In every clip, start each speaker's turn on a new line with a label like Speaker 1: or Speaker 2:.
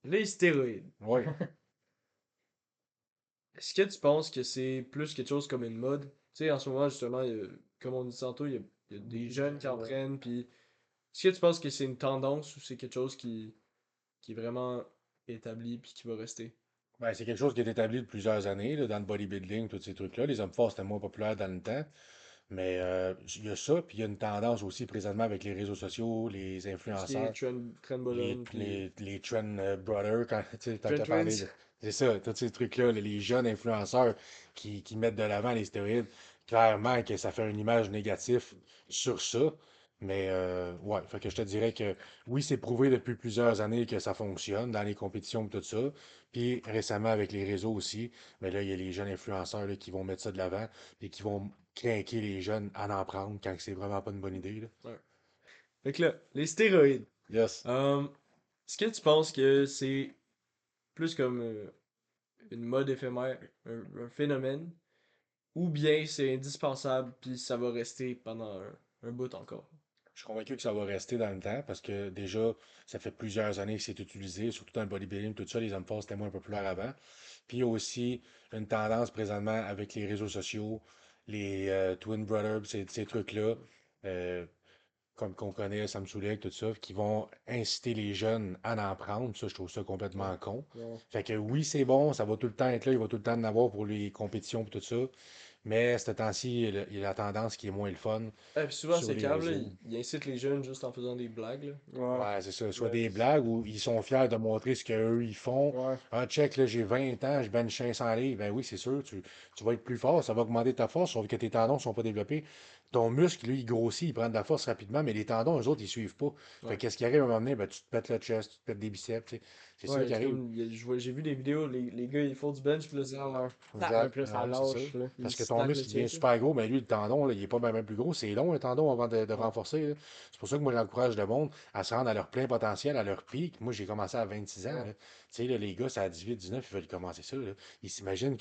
Speaker 1: Les stéroïdes.
Speaker 2: Oui.
Speaker 1: Est-ce que tu penses que c'est plus quelque chose comme une mode? Tu sais, en ce moment, justement, comme on dit tantôt, il y a des jeunes qui en
Speaker 3: Ouais.
Speaker 1: prennent, puis est-ce que tu penses que c'est une tendance ou c'est quelque chose qui est vraiment établi puis qui va rester?
Speaker 2: Ben, c'est quelque chose qui est établi depuis plusieurs années, là, dans le bodybuilding, tous ces trucs-là. Les hommes forts, c'était moins populaire dans le temps. Mais il y a ça, puis il y a une tendance aussi présentement avec les réseaux sociaux, les
Speaker 1: Tout ce qui est
Speaker 2: influenceurs,
Speaker 1: trend puis
Speaker 2: les trend brothers, quand tu sais, tant
Speaker 1: trend
Speaker 2: qu'à parler
Speaker 1: twins.
Speaker 2: de. C'est ça, tous ces trucs-là, là, les jeunes influenceurs qui mettent de l'avant les stéroïdes, clairement que ça fait une image négative sur ça. Mais ouais, fait que je te dirais que oui, c'est prouvé depuis plusieurs années que ça fonctionne dans les compétitions et tout ça. Puis récemment avec les réseaux aussi. Mais là, il y a les jeunes influenceurs là, qui vont mettre ça de l'avant et qui vont craquer les jeunes à en prendre quand c'est vraiment pas une bonne idée, là.
Speaker 1: Ouais. Fait que là, les stéroïdes.
Speaker 2: Yes.
Speaker 1: Est-ce que tu penses que c'est plus comme une mode éphémère, un phénomène, ou bien c'est indispensable puis ça va rester pendant un bout encore?
Speaker 2: Je suis convaincu que ça va rester dans le temps parce que déjà, ça fait plusieurs années que c'est utilisé, surtout dans le bodybuilding, tout ça, les hommes forts, c'était moins populaire avant. Puis il y a aussi une tendance présentement avec les réseaux sociaux, les Twin Brothers, ces trucs-là, euh, comme qu'on connaît, Sam Sulek, tout ça, qui vont inciter les jeunes à en prendre. Ça, je trouve ça
Speaker 1: Ouais.
Speaker 2: complètement con.
Speaker 1: Ouais.
Speaker 2: Fait que oui, c'est bon, ça va tout le temps être là, il va tout le temps en avoir pour les compétitions et tout ça. Mais ce temps-ci, il y a la tendance qui est moins le fun
Speaker 1: Ah, puis souvent,
Speaker 2: sur
Speaker 1: c'est
Speaker 2: les
Speaker 1: câble, là,
Speaker 2: réseaux.
Speaker 1: il incite les jeunes juste en faisant des blagues, là.
Speaker 3: Ouais.
Speaker 2: Ouais, c'est ça. Soit
Speaker 3: Ben,
Speaker 2: des blagues où ils sont fiers de montrer ce qu'eux ils font.
Speaker 3: ouais.
Speaker 2: Ah, check, là, j'ai 20 ans, je bench 500 livres. Ben oui, c'est sûr, tu vas être plus fort, ça va augmenter ta force, sauf que tes tendons sont pas développés. Ton muscle, lui, il grossit, il prend de la force rapidement, mais les tendons, eux autres, ils suivent pas. Fait
Speaker 1: Ouais.
Speaker 2: que qu'est-ce qui arrive à un moment donné? Ben, tu te pètes le chest, tu te pètes des biceps, tu sais. C'est ça
Speaker 1: Ouais,
Speaker 2: qui
Speaker 1: c'est
Speaker 2: arrive.
Speaker 1: comme, j'ai vu des vidéos, les gars, ils font du bench, puis là, c'est
Speaker 3: Ouais.
Speaker 1: tac,
Speaker 3: Ouais,
Speaker 2: Exact.
Speaker 3: puis là, ça
Speaker 2: Ouais, c'est ça.
Speaker 3: lâche, là.
Speaker 1: ils
Speaker 2: Parce que
Speaker 1: se
Speaker 2: ton
Speaker 1: taclent le
Speaker 2: muscle, il devient
Speaker 1: chest, là.
Speaker 2: super gros, mais lui, le tendon, là, il est pas même plus gros. C'est long, un tendon, avant de
Speaker 1: Ouais.
Speaker 2: renforcer, là. C'est pour ça que moi, j'encourage le monde à se rendre à leur plein potentiel, à leur pic. Moi, j'ai commencé à 26 ans,
Speaker 3: Ouais.
Speaker 2: là. Tu sais, là, les gars, c'est à 18, 19, ils veulent commencer ça, là. Ils s'imaginent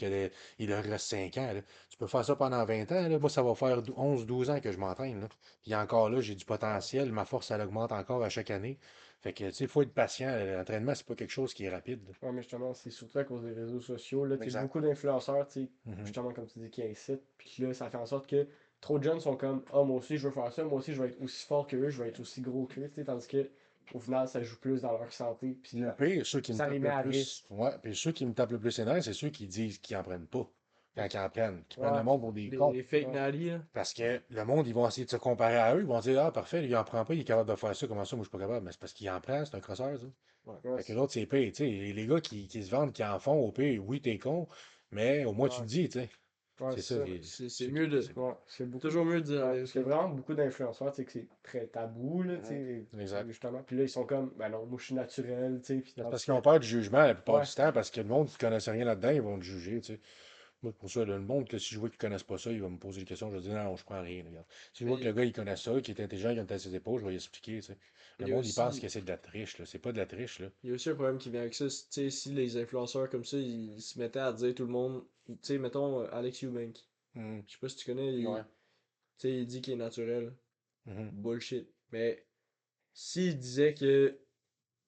Speaker 2: il leur reste 5 ans, là. Tu peux faire ça pendant 20 ans, là. Moi, ça va faire 11, 12 ans que je m'entraîne, là. Puis encore là, j'ai du
Speaker 3: Ouais.
Speaker 2: potentiel. Ma force, elle augmente encore à chaque année. Fait que, tu sais, il faut être patient. L'entraînement, c'est pas quelque chose qui est rapide, là.
Speaker 3: Ouais, mais justement, c'est surtout à cause des réseaux sociaux. Là, tu sais,
Speaker 2: Exact.
Speaker 3: beaucoup d'influenceurs, tu sais,
Speaker 2: Mhm.
Speaker 3: justement, comme tu dis, qui incitent. Puis là, ça fait en sorte que trop de jeunes sont comme, ah, moi aussi, je veux faire ça. Moi aussi, je veux être aussi fort que eux. Je veux être aussi gros qu'eux. Tu sais, tandis que, au final, ça joue plus dans leur santé. Puis
Speaker 2: Le pire, ceux qui me
Speaker 3: ça les
Speaker 2: tapent
Speaker 3: met
Speaker 2: le
Speaker 3: à risque.
Speaker 2: plus, ouais, puis ceux qui me tapent le plus les nerfs, c'est ceux qui disent qu'ils en prennent pas. Quand ils en prennent, qui prennent le
Speaker 3: Ouais.
Speaker 2: monde pour des cons.
Speaker 1: Les fake
Speaker 3: Ouais.
Speaker 1: Nally, là.
Speaker 2: Parce que le monde, ils vont essayer de se comparer à eux, ils vont dire, ah, parfait, lui, il en prend pas, il est capable de faire ça, comment ça, moi, je suis pas capable. Mais c'est parce qu'il en prend, c'est un crosseur, ça.
Speaker 1: Ouais.
Speaker 3: Ouais.
Speaker 2: Fait que l'autre, c'est pire, tu sais. Les gars qui se vendent, qui en font, au pire, oui, t'es con, mais au moins, tu
Speaker 3: Ouais.
Speaker 2: le dis, tu sais.
Speaker 3: Ouais,
Speaker 2: C'est
Speaker 3: c'est
Speaker 2: ça,
Speaker 3: ça.
Speaker 1: C'est
Speaker 2: ceux
Speaker 1: mieux de.
Speaker 2: c'est
Speaker 3: Ouais, c'est beaucoup.
Speaker 1: Toujours mieux de dire la
Speaker 3: Ouais, parce qu'il y a
Speaker 1: vérité.
Speaker 3: vraiment beaucoup d'influenceurs, tu sais, que c'est très tabou, là, tu
Speaker 2: Mhm.
Speaker 3: sais,
Speaker 2: Exact.
Speaker 3: justement. Puis là, ils sont comme, ben non, moi, je suis naturel, tu sais, puis
Speaker 2: C'est
Speaker 3: tandis
Speaker 2: parce qu'ils ont
Speaker 3: que,
Speaker 2: peur du jugement la plupart
Speaker 3: ouais,
Speaker 2: du temps, parce que le monde qui ne connaissent rien là-dedans, ils vont te juger, tu sais. Moi, pour ça, là, le monde, que si je vois qu'ils connaissent pas ça, il va me poser des questions. Je vais dire, non, je prends rien, regarde. Si je vois que le
Speaker 1: Mais
Speaker 2: gars, il connaît ça, qu'il est intelligent, qu'il a une tête sur ses épaules, je vais lui expliquer, tu sais. Le
Speaker 1: il y a
Speaker 2: monde, il pense
Speaker 1: aussi.
Speaker 2: que c'est de la triche, là. C'est pas de la triche, là.
Speaker 1: Il y a aussi un problème qui vient avec ça. Tu sais, si les influenceurs comme ça, ils se mettaient à dire tout le monde. Tu sais, mettons Alex Eubank.
Speaker 2: Mhm.
Speaker 1: Je sais pas si tu connais,
Speaker 2: Ouais.
Speaker 1: tu sais, il dit qu'il est naturel.
Speaker 2: Mhm.
Speaker 1: Bullshit. Mais s'il disait que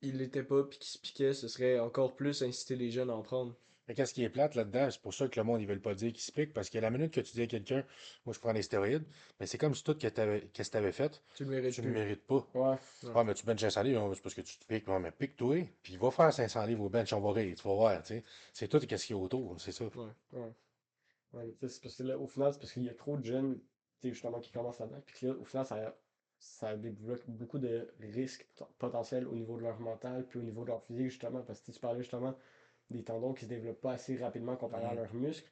Speaker 1: il l'était pas puis qu'il se piquait, ce serait encore plus inciter les jeunes à en prendre.
Speaker 2: Mais qu'est-ce qui est plate là-dedans? C'est pour ça que le monde, ils veulent pas dire qu'il se pique, parce que la minute que tu dis à quelqu'un, moi, je prends des stéroïdes, mais c'est comme si tout qu'est-ce que t'avais fait,
Speaker 1: Tu le mérites
Speaker 2: tu le
Speaker 1: plus.
Speaker 2: mérites pas.
Speaker 3: ouais,
Speaker 1: Ouais.
Speaker 2: Ah, mais tu benches 500 livres, hein, c'est parce que tu te piques. Ouais, mais pique-toi, puis il va faire 500 livres au bench, on va rire, tu vas voir, tu sais. C'est tout qu'est-ce qu'il y a autour, c'est ça.
Speaker 1: Ouais.
Speaker 3: ouais. Ouais, tu sais, c'est parce que là, au final, c'est parce qu'il y a trop de jeunes, tu sais, justement, qui commencent là-dedans, puis que là, au final, ça débloque beaucoup de risques potentiels au niveau de leur mental, puis au niveau de leur physique, justement, parce que tu parlais justement des tendons qui se développent pas assez rapidement comparé à
Speaker 2: Mhm.
Speaker 3: leurs muscles.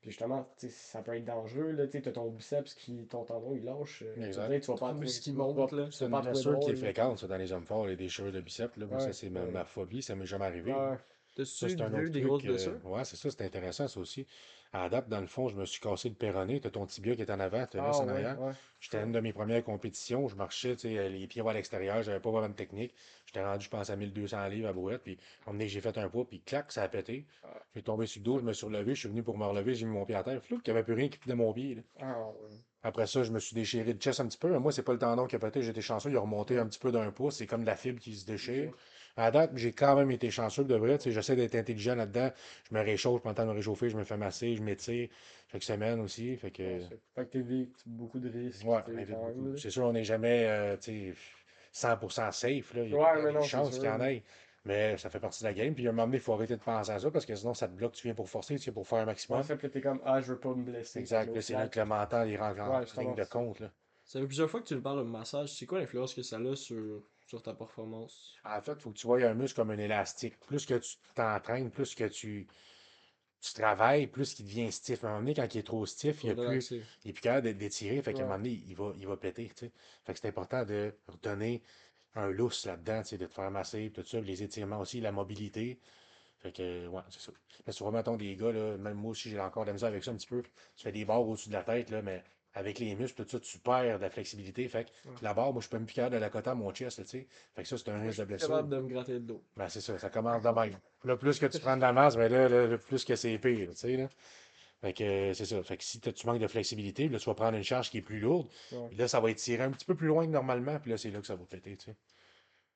Speaker 3: Puis justement, tu sais, ça peut être dangereux, là, tu sais, t'as ton biceps qui, ton tendon, il lâche. On
Speaker 2: Exact.
Speaker 3: dirait que tu vas pas
Speaker 1: Ton
Speaker 3: la trouver,
Speaker 1: muscle qui monte, là.
Speaker 2: C'est
Speaker 3: tu vas pas
Speaker 2: une
Speaker 3: la trouver
Speaker 2: blessure qui est
Speaker 3: drôle, là.
Speaker 2: fréquente, ça, dans les hommes forts, les déchirures de biceps, là. Moi, ça,
Speaker 3: Ouais,
Speaker 2: c'est
Speaker 3: ouais,
Speaker 2: ma phobie, ça m'est jamais arrivé, là.
Speaker 3: ouais,
Speaker 2: Ça,
Speaker 1: T'as-tu
Speaker 2: c'est un
Speaker 1: déjà eu
Speaker 2: autre
Speaker 1: des grosses
Speaker 2: truc.
Speaker 1: blessures?
Speaker 2: Ouais, c'est ça, c'est intéressant, ça aussi. À date, dans le fond, je me suis cassé le péroné. T'as ton tibia qui est en avant, t'as l'os
Speaker 3: ah
Speaker 2: en
Speaker 3: ouais,
Speaker 2: arrière.
Speaker 3: ouais.
Speaker 2: J'étais à une de mes premières compétitions. Je marchais, tu sais, les pieds vers l'extérieur. J'avais pas vraiment de technique. J'étais rendu, je pense, à 1200 livres à brouette. Puis, on que j'ai fait un poids, puis clac, ça a pété.
Speaker 3: Ah,
Speaker 2: J'ai tombé sur le dos, je me suis relevé. Je suis venu pour me relever. J'ai mis mon pied à terre. Flou, il n'y avait plus rien qui tenait mon pied, là.
Speaker 3: ah, ouais.
Speaker 2: Après ça, je me suis déchiré le chest un petit peu. Mais moi, c'est pas le tendon qui a pété. J'étais chanceux. Il a remonté
Speaker 3: Ouais,
Speaker 2: un petit peu d'un pouce. C'est comme de la fibre qui se
Speaker 3: ok.
Speaker 2: déchire. À date, j'ai quand même été chanceux de vrai. Tu sais, j'essaie d'être intelligent là-dedans. Je me réchauffe, je prends le temps de me réchauffer, je me fais masser, je m'étire chaque semaine aussi. Fait
Speaker 3: Ouais,
Speaker 2: que,
Speaker 3: fait que t'évites beaucoup de risques,
Speaker 2: ouais,
Speaker 3: tu
Speaker 2: on
Speaker 3: sais,
Speaker 2: évite
Speaker 3: quand
Speaker 2: beaucoup.
Speaker 3: même, là.
Speaker 2: C'est sûr, on n'est jamais tu sais, 100% safe, là. Il y a tout le
Speaker 3: Ouais,
Speaker 2: temps
Speaker 3: mais
Speaker 2: des
Speaker 3: non, c'est
Speaker 2: chances
Speaker 3: sûr,
Speaker 2: qu'il y en
Speaker 3: là.
Speaker 2: ait. Mais ça fait partie de la game. Puis à un moment donné, il faut arrêter de penser à ça parce que sinon, ça te bloque. Tu viens pour forcer, tu viens pour faire un
Speaker 3: Ouais,
Speaker 2: maximum.
Speaker 3: ça, puis là, t'es comme, ah, je veux pas me blesser. Fait que
Speaker 2: Exact.
Speaker 3: là,
Speaker 2: Puis
Speaker 3: au
Speaker 2: là, c'est là
Speaker 3: final,
Speaker 2: que le mental, il rentre en
Speaker 3: ouais,
Speaker 2: ligne
Speaker 3: justement,
Speaker 2: de
Speaker 3: c'est ça.
Speaker 2: compte, là.
Speaker 1: Ça fait plusieurs fois que tu nous parles de massage. C'est quoi l'influence que ça a sur ta performance?
Speaker 2: En fait, il faut que tu vois un muscle comme un élastique. Plus que tu t'entraînes, plus que tu travailles, plus qu'il devient stiff. À un moment donné, quand il est trop stiff,
Speaker 1: Faut relaxer.
Speaker 2: il est plus capable d'étirer. Fait qu'à un
Speaker 3: Ouais.
Speaker 2: moment donné, il va péter, tu sais. Fait que c'est important de redonner un lousse là-dedans, tu sais, de te faire masser, tout ça, les étirements aussi, la mobilité. Fait que, ouais, c'est ça. Mais souvent, mettons, des gars, là, même moi aussi, j'ai encore de la misère avec ça un petit peu. Tu fais des barres au-dessus de la tête, là, mais avec les muscles, tout ça, tu perds de la flexibilité. Fait que
Speaker 1: Ouais.
Speaker 2: la barre, moi, je suis pas même plus capable de la coter à mon chest, là, tu sais. Fait que ça, c'est un
Speaker 1: Moi, je
Speaker 2: risque de
Speaker 1: suis plus
Speaker 2: blessure.
Speaker 1: capable de me gratter le dos.
Speaker 2: Ben, c'est ça, ça commence de même. Là, plus que tu prends de la masse, ben là, le plus que c'est pire, tu sais, là. Fait que c'est ça. Fait que si tu manques de flexibilité, là, tu vas prendre une charge qui est plus lourde.
Speaker 3: Ouais.
Speaker 2: Puis là, ça va être tiré un petit peu plus loin que normalement. Puis là, c'est là que ça va péter, tu sais.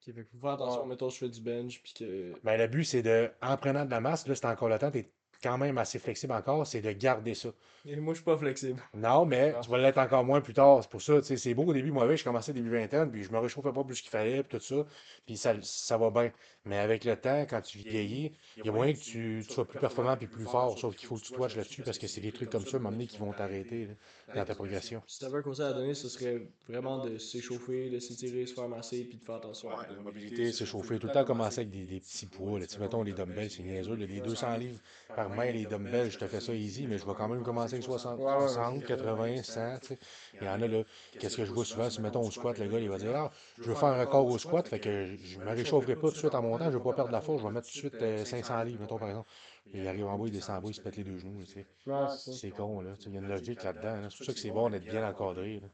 Speaker 1: Ok, fait que faut faire attention,
Speaker 3: Ouais.
Speaker 1: mettons, je fais du bench, puis que.
Speaker 2: Ben, le but, c'est de, en prenant de la masse, là, c'est encore le temps, tu es quand même assez flexible encore, c'est de garder ça.
Speaker 1: Et moi, je suis pas flexible.
Speaker 2: Non, mais
Speaker 3: Non.
Speaker 2: tu vas l'être encore moins plus tard. C'est pour ça, tu sais, c'est beau au début. Moi, avec, je commençais début vingtaine, puis je me réchauffais pas plus qu'il fallait, puis tout ça. Puis ça va bien. Mais avec le temps, quand tu vieillis, il y a moyen que tu sois plus performant puis plus fort. Sauf qu'il faut que tu te watches là-dessus parce que c'est des trucs comme ça, à un moment donné, qui vont t'arrêter là, dans ta progression.
Speaker 1: Si t'avais un conseil à donner, ce serait vraiment de s'échauffer, de s'étirer, se faire masser, puis de faire attention.
Speaker 2: Ouais, la mobilité, s'échauffer, tout le temps commencer avec des petits poids. Là. Tu sais, mettons les dumbbells, c'est niaiseux. Là, les 200 livres par main, les dumbbells, je te fais ça easy, mais je vais quand même commencer avec 60,
Speaker 3: Ouais, ouais, mais c'est
Speaker 2: 60,
Speaker 3: ça.
Speaker 2: 80, 100. Tu sais. Il y en a là, qu'est-ce que je vois souvent, si mettons au squat, le gars, il va dire, ah, je veux faire un record au squat, fait que je me réchaufferai pas tout de suite en montant, je veux pas perdre la force, je vais mettre tout de suite 500 livres, mettons par exemple. Puis il arrive en bas, il descend en bas, il se pète les deux genoux. Tu sais.
Speaker 3: Ouais, c'est ça.
Speaker 2: C'est con, là. Tu sais, il y a une logique là-dedans. Là. C'est pour ça que c'est bon d'être bien encadré. Là.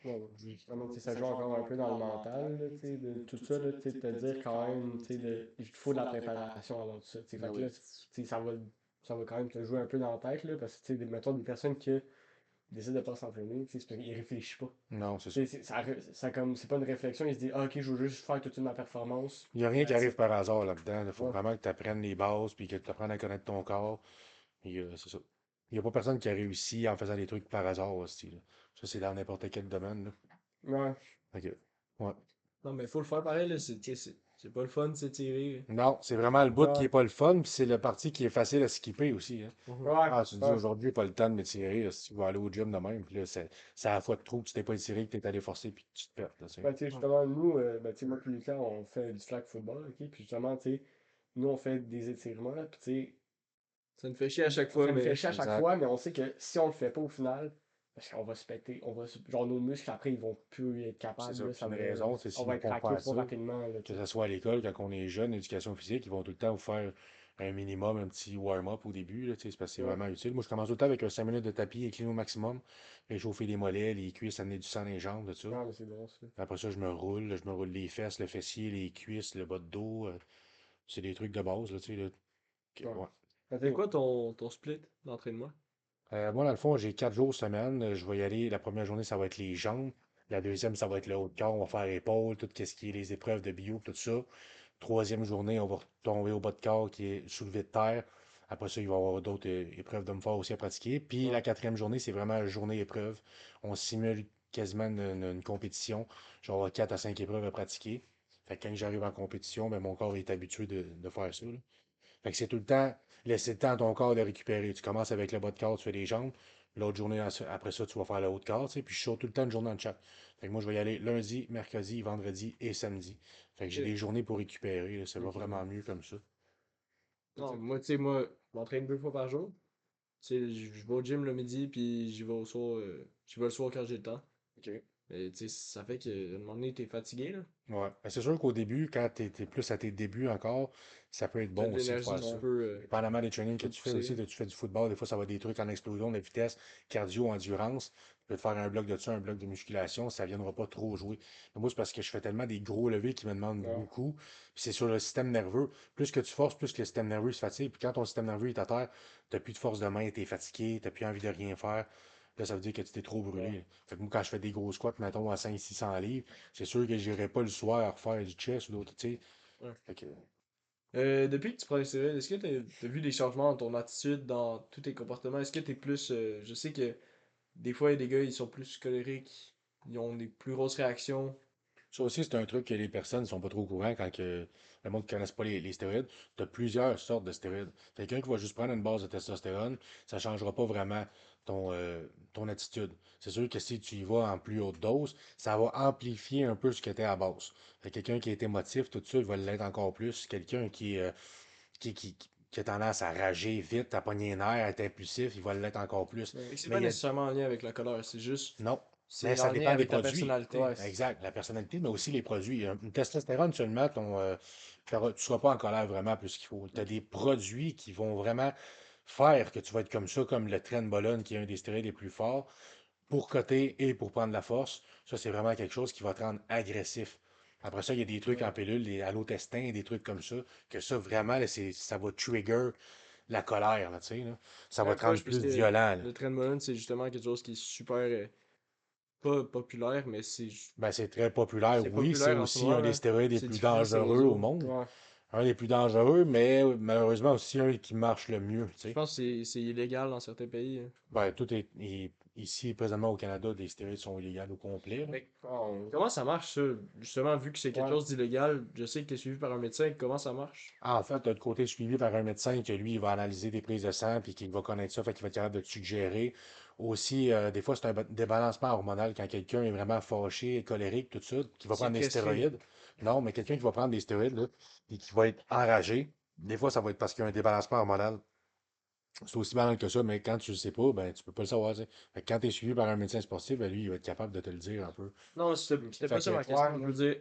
Speaker 3: Ouais, ouais, justement, tu sais, ça joue encore un peu dans le mental, là, tu sais, de tout ça, là, tu sais, te dire quand même, tu sais, il faut de la préparation avant tout ça, tu sais, fait que là, tu sais, ça va quand même te jouer un peu dans la tête, là, parce que, tu sais, mettons, des personnes qui décident de pas s'entraîner, tu sais, c'est parce qu'ils réfléchissent pas.
Speaker 2: Non, c'est ça.
Speaker 3: Tu sais, comme, c'est pas une réflexion, ils se disent, ah, ok, je veux juste faire toute ma performance,
Speaker 2: Il n'y a rien qui arrive par hasard là-dedans. Il faut
Speaker 3: ouais,
Speaker 2: vraiment que tu apprennes les bases puis que tu apprennes à connaître ton corps. Et c'est ça. Il n'y a pas personne qui a réussi en faisant des trucs par hasard aussi. Là. Ça, c'est dans n'importe quel domaine. Là.
Speaker 3: ouais,
Speaker 2: Ok. Ouais.
Speaker 1: Non, mais faut le faire pareil, là. C'est pas le fun de s'étirer.
Speaker 2: Non, c'est vraiment le bout qui
Speaker 3: ouais,
Speaker 2: est pas le fun, puis c'est le parti qui est facile à skipper aussi. Hein.
Speaker 1: Mhm.
Speaker 3: ouais,
Speaker 2: Ah, tu te dis
Speaker 3: ouais.
Speaker 2: aujourd'hui, j'ai pas le temps de m'étirer, si tu vas aller au gym de même, puis là, c'est à la fois de trop que tu t'es pas étiré, que tu es allé forcer, puis que tu te perds. Là, tu sais.
Speaker 3: Ben, tu sais,
Speaker 1: Ouais.
Speaker 3: justement, nous, ben, tu sais, moi, puis Lucas, on fait du flag football, ok, puis justement, tu sais, nous, on fait des étirements, puis tu sais,
Speaker 1: Ça me fait chier à chaque fois,
Speaker 3: ça nous fait
Speaker 1: mais.
Speaker 3: chier à chaque
Speaker 2: Exact.
Speaker 3: fois, mais on sait que si on le fait pas au final, parce qu'on va se péter, genre nos muscles après ils vont plus être
Speaker 2: C'est
Speaker 3: capables,
Speaker 2: ça.
Speaker 3: là,
Speaker 2: Puis une raison, c'est
Speaker 3: on
Speaker 2: s'ils
Speaker 3: va
Speaker 2: nous
Speaker 3: être
Speaker 2: font
Speaker 3: craqué
Speaker 2: faire
Speaker 3: trop
Speaker 2: ça,
Speaker 3: rapidement, là,
Speaker 2: que
Speaker 3: tu sais.
Speaker 2: ce soit à l'école, quand on est jeune, éducation physique, ils vont tout le temps vous faire un minimum, un petit warm-up au début, là, tu sais, c'est parce que c'est
Speaker 3: Ouais,
Speaker 2: vraiment utile. Moi, je commence tout le temps avec un 5 minutes de tapis incliné au maximum, réchauffer les mollets, les cuisses, amener du sang dans les jambes, tout ça.
Speaker 3: ouais, mais c'est bon ça.
Speaker 2: Après ça, je me roule les fesses, le fessier, les cuisses, le bas de dos. C'est des trucs de base, là, tu sais. Là,
Speaker 3: Ouais.
Speaker 2: ouais.
Speaker 3: Ben, tu
Speaker 1: C'est
Speaker 3: sais,
Speaker 1: quoi ton split d'entraînement?
Speaker 2: Moi, dans le fond, j'ai 4 jours semaine. Je vais y aller. La première journée, ça va être les jambes. La deuxième, ça va être le haut de corps. On va faire épaules, tout ce qui est les épreuves de bio, tout ça. Troisième journée, on va tomber au bas de corps qui est soulevé de terre. Après ça, il va y avoir d'autres épreuves de me faire aussi à pratiquer. Puis
Speaker 3: ouais,
Speaker 2: la quatrième journée, c'est vraiment une journée épreuve. On simule quasiment une compétition. Genre 4 à 5 épreuves à pratiquer. Fait que quand j'arrive en compétition, ben, mon corps est habitué de faire ça. Là. Fait que c'est tout le temps laisser le temps à ton corps de récupérer. Tu commences avec le bas de corps, tu fais les jambes. L'autre journée, après ça, tu vas faire le haut de corps, tu sais, puis je saute tout le temps une journée en chaque. Fait que moi, je vais y aller lundi, mercredi, vendredi et samedi. Fait que j'ai
Speaker 1: Ok.
Speaker 2: des journées pour récupérer, là. Ça va
Speaker 3: ok, ouais.
Speaker 2: vraiment mieux comme ça.
Speaker 1: Non, moi, tu sais, moi, je m'entraîne 2 fois par jour. Tu sais, je vais au gym le midi, puis j'y vais au soir. J'y vais le soir quand j'ai le temps.
Speaker 2: OK.
Speaker 1: Mais tu sais, ça fait qu'à un moment donné, t'es fatigué, là.
Speaker 2: Ouais. Ben, c'est sûr qu'au début, quand tu es plus à tes débuts encore, ça peut être
Speaker 1: T'as
Speaker 2: bon
Speaker 1: de
Speaker 2: aussi de
Speaker 1: l'énergie,
Speaker 2: faire
Speaker 1: tu
Speaker 2: ça.
Speaker 3: Ouais,
Speaker 1: peux,
Speaker 2: Dépendamment des trainings
Speaker 1: tu
Speaker 2: que
Speaker 1: peux le
Speaker 2: tu fais aussi,
Speaker 1: pousser.
Speaker 2: tu fais du football, des fois ça va être des trucs en explosion de vitesse, cardio, endurance. Tu peux te faire un bloc de ça, un bloc de musculation, ça ne viendra pas trop jouer. Mais moi, c'est parce que je fais tellement des gros levées qui me demandent
Speaker 3: ouais,
Speaker 2: beaucoup. Puis c'est sur le système nerveux. Plus que tu forces, plus que le système nerveux se fatigue. Puis quand ton système nerveux est à terre, tu n'as plus de force de main, tu es fatigué, tu n'as plus envie de rien faire. Là, ça veut dire que tu t'es trop
Speaker 3: ouais,
Speaker 2: brûlé. Fait que moi, quand je fais des gros squats, mettons à 500-600 livres, c'est sûr que j'irai pas le soir faire du chest ou d'autres, tu sais.
Speaker 1: Ouais.
Speaker 2: Fait que,
Speaker 1: Depuis que tu prends les stéroïdes, est-ce que t'as vu des changements dans ton attitude, dans tous tes comportements? Est-ce que t'es plus. Je sais que des fois, il y a des gars, ils sont plus colériques, ils ont des plus grosses réactions.
Speaker 2: ça aussi, c'est un truc que les personnes ne sont pas trop au courant quand que le monde ne connaisse pas les stéroïdes. Tu as plusieurs sortes de stéroïdes. Quelqu'un qui va juste prendre une base de testostérone, ça ne changera pas vraiment ton attitude. C'est sûr que si tu y vas en plus haute dose, ça va amplifier un peu ce que tu es à base. Quelqu'un qui est émotif, tout ça, il va l'être encore plus. Quelqu'un qui a tendance à rager vite, à pogner les nerfs, à être impulsif, il va l'être encore plus.
Speaker 1: Ouais. C'est
Speaker 2: Mais
Speaker 1: pas
Speaker 2: il y a,
Speaker 1: nécessairement en lien avec la colère, c'est juste.
Speaker 2: non, mais
Speaker 1: C'est
Speaker 2: ça
Speaker 1: en lien
Speaker 2: dépend des
Speaker 1: avec ta
Speaker 2: produits.
Speaker 1: personnalité.
Speaker 3: Ouais,
Speaker 2: Exact, la personnalité, mais aussi les produits. Une testostérone seulement, tu ne seras pas en colère vraiment plus qu'il faut. Tu as
Speaker 1: Ok.
Speaker 2: des produits qui vont vraiment faire que tu vas être comme ça, comme le Trenbolone, qui est un des stéroïdes les plus forts, pour coter et pour prendre la force. Ça, c'est vraiment quelque chose qui va te rendre agressif. Après ça, il y a des trucs en
Speaker 1: Ouais.
Speaker 2: pilule, des allotestins, des trucs comme ça, ça, vraiment, là, ça va trigger la colère, là, tu sais, là. Ça va
Speaker 1: Ouais,
Speaker 2: te rendre
Speaker 1: proche, parce
Speaker 2: plus
Speaker 1: que
Speaker 2: violent, là.
Speaker 1: le Trenbolone, c'est justement quelque chose qui est super. Pas populaire, mais
Speaker 2: Ben, c'est très populaire,
Speaker 1: c'est
Speaker 2: oui. C'est
Speaker 1: populaire en ce
Speaker 2: aussi
Speaker 1: moment,
Speaker 2: un des
Speaker 1: là.
Speaker 2: stéroïdes les
Speaker 1: C'est
Speaker 2: plus
Speaker 1: diffusé sur les
Speaker 2: dangereux au
Speaker 1: réseaux.
Speaker 2: monde.
Speaker 3: ouais.
Speaker 2: Un des plus dangereux, mais malheureusement aussi un qui marche le mieux, tu
Speaker 1: Je
Speaker 2: sais.
Speaker 1: pense que c'est illégal dans certains pays, hein.
Speaker 2: Ben, ici, présentement au Canada, les stéroïdes sont illégaux au complet, là.
Speaker 1: Mais comment ça marche, ça? Justement, vu que c'est quelque
Speaker 3: Ouais.
Speaker 1: chose d'illégal, je sais que tu es suivi par un médecin, comment ça marche?
Speaker 2: En fait, tu as le côté suivi par un médecin que lui, il va analyser des prises de sang puis qu'il va connaître ça, fait qu'il va être capable de te suggérer. Aussi, des fois, c'est un débalancement hormonal quand quelqu'un est vraiment fâché, colérique, tout ça, qui va
Speaker 1: C'est
Speaker 2: prendre des
Speaker 1: prescrit.
Speaker 2: stéroïdes. Non, mais quelqu'un qui va prendre des stéroïdes, là, et qui va être enragé, des fois, ça va être parce qu'il y a un débalancement hormonal. C'est aussi banal que ça, mais quand tu le sais pas, ben, tu peux pas le savoir, tu sais. Fait que quand tu es suivi par un médecin sportif, ben, lui, il va être capable de te le dire un peu.
Speaker 1: Non, c'était
Speaker 2: Fait
Speaker 1: pas ça
Speaker 2: que,
Speaker 1: ma
Speaker 3: Ouais,
Speaker 1: question. Je
Speaker 3: là.
Speaker 1: veux dire,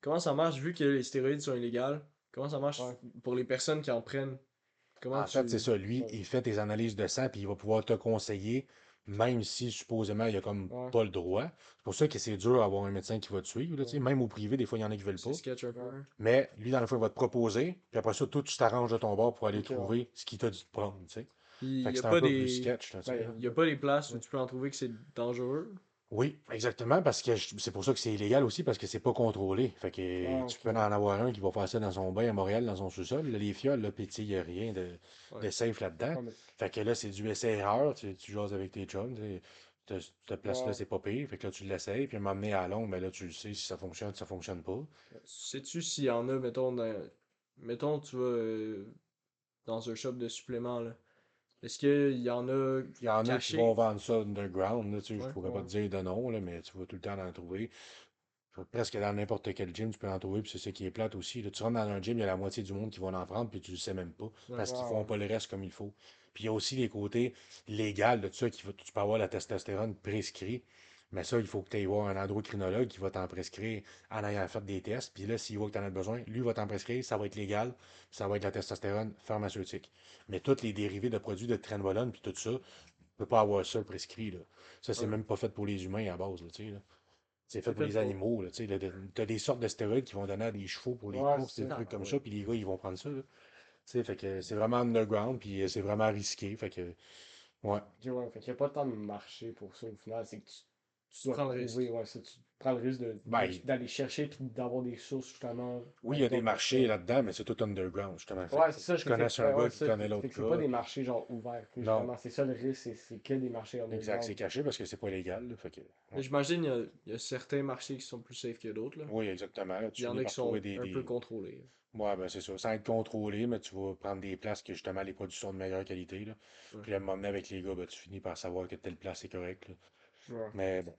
Speaker 1: comment ça marche, vu que les stéroïdes sont illégaux, comment ça marche
Speaker 3: Ouais.
Speaker 1: pour les personnes qui en prennent? Comment
Speaker 2: en fait, c'est
Speaker 1: tu.
Speaker 2: ça. Lui,
Speaker 3: Ouais.
Speaker 2: il fait tes analyses de sang, puis il va pouvoir te conseiller, même si supposément il a comme
Speaker 3: Ouais.
Speaker 2: pas le droit. C'est pour ça que c'est dur d'avoir un médecin qui va te suivre, là, tu sais.
Speaker 3: Ouais.
Speaker 2: Même au privé, des fois, il y en a qui veulent
Speaker 1: C'est
Speaker 2: pas.
Speaker 1: sketch un peu,
Speaker 3: Ouais.
Speaker 1: hein.
Speaker 2: Mais lui, dans le fond, il va te proposer, puis après ça, tout, tu t'arranges de ton bord pour aller
Speaker 3: Ok, ouais.
Speaker 2: trouver ce qu'il t'a dit de prendre, tu sais.
Speaker 1: Puis
Speaker 2: Fait
Speaker 1: il
Speaker 2: que
Speaker 1: y a
Speaker 2: c'est un
Speaker 1: pas
Speaker 2: peu plus
Speaker 1: des.
Speaker 2: sketch, là, tu sais,
Speaker 3: Ben,
Speaker 2: là.
Speaker 1: Il y a pas des places où
Speaker 3: ouais.
Speaker 1: tu peux en trouver que c'est dangereux.
Speaker 2: Oui, exactement, parce que c'est pour ça que c'est illégal aussi, parce que c'est pas contrôlé. Fait que
Speaker 3: Ah,
Speaker 2: tu
Speaker 3: ok.
Speaker 2: peux en avoir un qui va faire ça dans son bain à Montréal, dans son sous-sol, là, les fioles, là, pis tu sais, y a rien
Speaker 1: Ouais.
Speaker 2: de safe là-dedans.
Speaker 3: Ouais, mais-
Speaker 2: Fait que là, c'est du essai-erreur, tu jases avec tes chums, tu sais, cette place-là,
Speaker 3: ouais.
Speaker 2: c'est pas pire. Fait que là, tu l'essayes, puis m'emmener à long, mais là, tu le sais si ça fonctionne pas.
Speaker 1: Sais-tu s'il y en a, mettons, tu vas dans un shop de suppléments, là. Est-ce qu'il y en a
Speaker 2: Il y en a qui vont
Speaker 1: cachés?
Speaker 2: vendre ça underground, là, tu sais, je
Speaker 1: Ouais.
Speaker 2: pourrais pas
Speaker 3: Ouais.
Speaker 2: te dire de nom, là, mais tu vas tout le temps en trouver. Presque dans n'importe quel gym, tu peux en trouver, puis c'est ça qui est plate aussi. Là, tu rentres dans un gym, il y a la moitié du monde qui vont en prendre, puis tu le sais même pas,
Speaker 1: Ouais.
Speaker 2: parce qu'ils
Speaker 3: Ah,
Speaker 2: font
Speaker 3: ouais.
Speaker 2: pas le reste comme il faut. Puis il y a aussi les côtés légaux de ça, tu peux avoir la testostérone prescrit, mais ça, il faut que tu ailles voir un endocrinologue qui va t'en prescrire en ayant fait des tests, puis là, s'il voit que tu en as besoin, lui va t'en prescrire, ça va être légal, puis ça va être la testostérone pharmaceutique. Mais tous les dérivés de produits de trenbolone, puis tout ça, tu peux pas avoir ça prescrit, là. Ça, c'est
Speaker 1: Ouais.
Speaker 2: même pas fait pour les humains à base, là, tu sais, là. C'est fait
Speaker 1: C'est
Speaker 2: pour
Speaker 1: fait
Speaker 2: les
Speaker 1: pour.
Speaker 2: animaux, là, tu sais. T'as des sortes de stéroïdes qui vont donner à des chevaux pour les
Speaker 3: Ouais,
Speaker 2: courses,
Speaker 3: c'est
Speaker 2: des
Speaker 3: ça.
Speaker 2: trucs
Speaker 1: Ah,
Speaker 2: comme
Speaker 1: ouais.
Speaker 2: ça, puis les gars, ils vont prendre ça, là. Tu sais, fait que c'est vraiment underground, puis c'est vraiment risqué, fait que, ouais.
Speaker 3: Ok, ouais. Fait qu'il n'y a pas tant de marché pour ça au final. C'est que tu
Speaker 1: Tu
Speaker 3: dois
Speaker 1: prends le
Speaker 3: trouver,
Speaker 1: risque.
Speaker 3: ouais, ça, tu prends le risque
Speaker 2: Ben,
Speaker 3: d'aller chercher puis d'avoir des sources justement
Speaker 2: oui, il y
Speaker 3: avec
Speaker 2: a des
Speaker 3: d'autres
Speaker 2: marchés
Speaker 3: personnes.
Speaker 2: là-dedans, mais c'est tout underground, justement. Fait que
Speaker 3: Ouais, c'est ça,
Speaker 2: tu connais un
Speaker 3: ouais,
Speaker 2: gars qui
Speaker 3: c'est ça.
Speaker 2: connaît
Speaker 3: Fait
Speaker 2: l'autre
Speaker 3: que c'est pas
Speaker 2: gars.
Speaker 3: des marchés genre ouverts, tu sais,
Speaker 2: Non,
Speaker 3: justement. C'est ça le risque, c'est que des marchés
Speaker 2: exact, c'est
Speaker 3: underground.
Speaker 2: caché parce que c'est pas légal, là, fait que,
Speaker 1: Mais
Speaker 2: ouais.
Speaker 1: j'imagine il y a certains marchés qui sont plus safe que d'autres, là.
Speaker 2: Oui, exactement, là,
Speaker 1: Il
Speaker 2: tu
Speaker 1: y en
Speaker 2: finis
Speaker 1: a qui
Speaker 2: par trouver
Speaker 1: sont un peu contrôlés.
Speaker 2: Ouais, ben c'est ça. Sans être contrôlé, mais tu vas prendre des places que justement les produits sont de meilleure qualité, là.
Speaker 1: Ouais.
Speaker 2: Puis à un moment donné, avec les gars, ben, tu finis par savoir que telle place est correcte, là.
Speaker 3: Ouais.
Speaker 2: Mais bon,